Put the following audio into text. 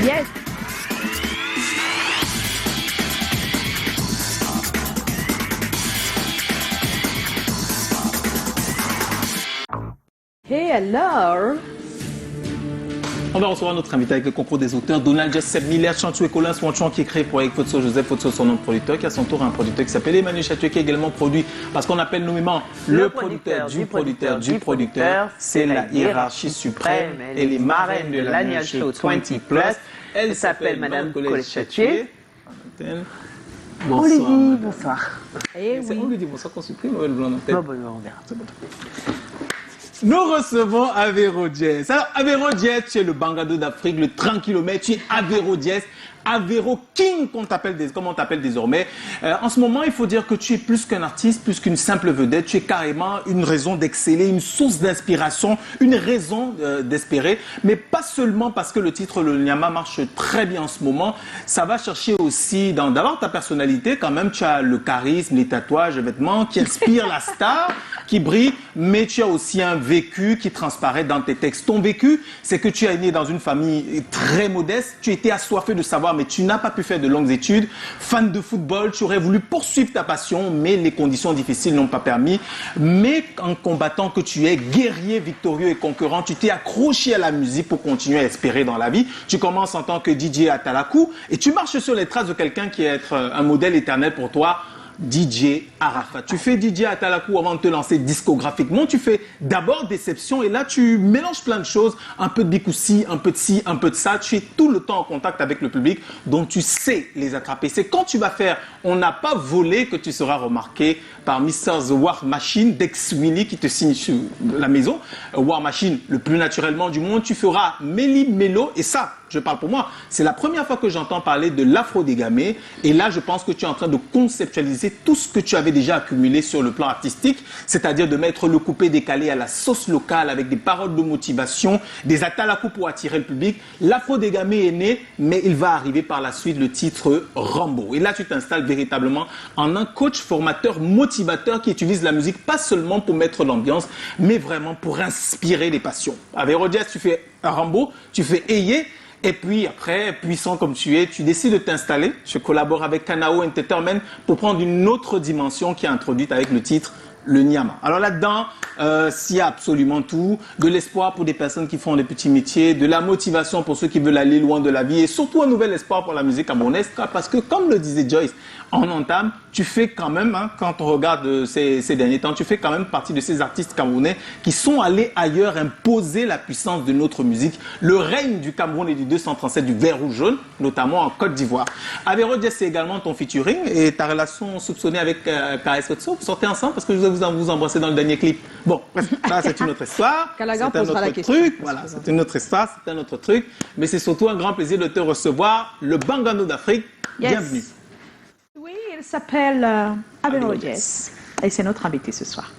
Yes. Hey, alors. On va recevoir notre invité avec le concours des auteurs, Donald Jesse Miller, Chantou et Colin Swanchon, qui est créé pour avec Fotso Joseph Fotso, son nom de producteur, qui a son tour un producteur qui s'appelle Emmanuel Chatué, qui est également produit, parce qu'on appelle nommément le producteur du producteur, c'est la hiérarchie suprême, et les marraines de l'annual show 20+. Elle s'appelle Madame Colette Chatué. Bonsoir. On lui dit bonsoir. Eh oui. On lui dit bonsoir qu'on supprime Noël Blanc en tête. Bon, on verra. Nous recevons Avéro Jess. Alors, Avéro Jess, tu es le Bangado d'Afrique, le 30 km, tu es Avéro Jess, Avéro King, comme on t'appelle désormais. En ce moment, il faut dire que tu es plus qu'un artiste, plus qu'une simple vedette. Tu es carrément une raison d'exceller, une source d'inspiration, une raison d'espérer. Mais pas seulement parce que le titre Le Nyama marche très bien en ce moment. Ça va chercher aussi d'abord ta personnalité. Quand même, tu as le charisme, les tatouages, les vêtements qui inspirent la star, qui brille. Mais tu as aussi un vécu qui transparaît dans tes textes. Ton vécu, c'est que tu es né dans une famille très modeste. Tu étais assoiffé de savoir, mais tu n'as pas pu faire de longues études. Fan de football, tu aurais voulu poursuivre ta passion, mais les conditions difficiles n'ont pas permis. Mais en combattant que tu es, guerrier, victorieux et concurrent, tu t'es accroché à la musique pour continuer à espérer dans la vie. Tu commences en tant que DJ à Talakou et tu marches sur les traces de quelqu'un qui est un modèle éternel pour toi, DJ Arafat. Tu fais DJ à Talakou avant de te lancer discographiquement. Tu fais d'abord Déception et là tu mélanges plein de choses. Un peu de Bikoussi, un peu de ci, un peu de ça. Tu es tout le temps en contact avec le public, donc tu sais les attraper. C'est quand tu vas faire On n'a pas volé que tu seras remarqué par Mr. The War Machine, Dex Willy qui te signe sur la maison. War Machine, le plus naturellement du monde. Tu feras Méli Mélo et ça, je parle pour moi, c'est la première fois que j'entends parler de l'afro-dégamé. Et là, je pense que tu es en train de conceptualiser tout ce que tu avais déjà accumulé sur le plan artistique, c'est-à-dire de mettre le coupé décalé à la sauce locale avec des paroles de motivation, des atalakou pour attirer le public. L'afro-dégamé est né, mais il va arriver par la suite le titre Rambo. Et là, tu t'installes véritablement en un coach formateur motivateur qui utilise la musique pas seulement pour mettre l'ambiance, mais vraiment pour inspirer les passions. Avec Rodias, tu fais Rambo, tu fais Eye. Et puis après, puissant comme tu es, tu décides de t'installer. Je collabore avec Kanao Entertainment pour prendre une autre dimension qui est introduite avec le titre Le Nyama. Alors là-dedans, s'il y a absolument tout, de l'espoir pour des personnes qui font des petits métiers, de la motivation pour ceux qui veulent aller loin de la vie et surtout un nouvel espoir pour la musique camerounaise parce que comme le disait Joyce en entame, tu fais quand même, quand on regarde ces derniers temps, tu fais quand même partie de ces artistes camerounais qui sont allés ailleurs imposer la puissance de notre musique, le règne du Cameroun et du 237 du vert rouge jaune, notamment en Côte d'Ivoire. Avéro Jess, c'est également ton featuring et ta relation soupçonnée avec KS Fotso. Vous sortez ensemble parce que je vais vous embrasser dans le dernier clip. Bon, là c'est une autre histoire, c'est un autre truc, voilà, c'est une autre histoire, c'est un autre truc, mais c'est surtout un grand plaisir de te recevoir, le Bangano d'Afrique. Yes. Bienvenue. Oui, il s'appelle Avéro Jess et c'est notre invité ce soir.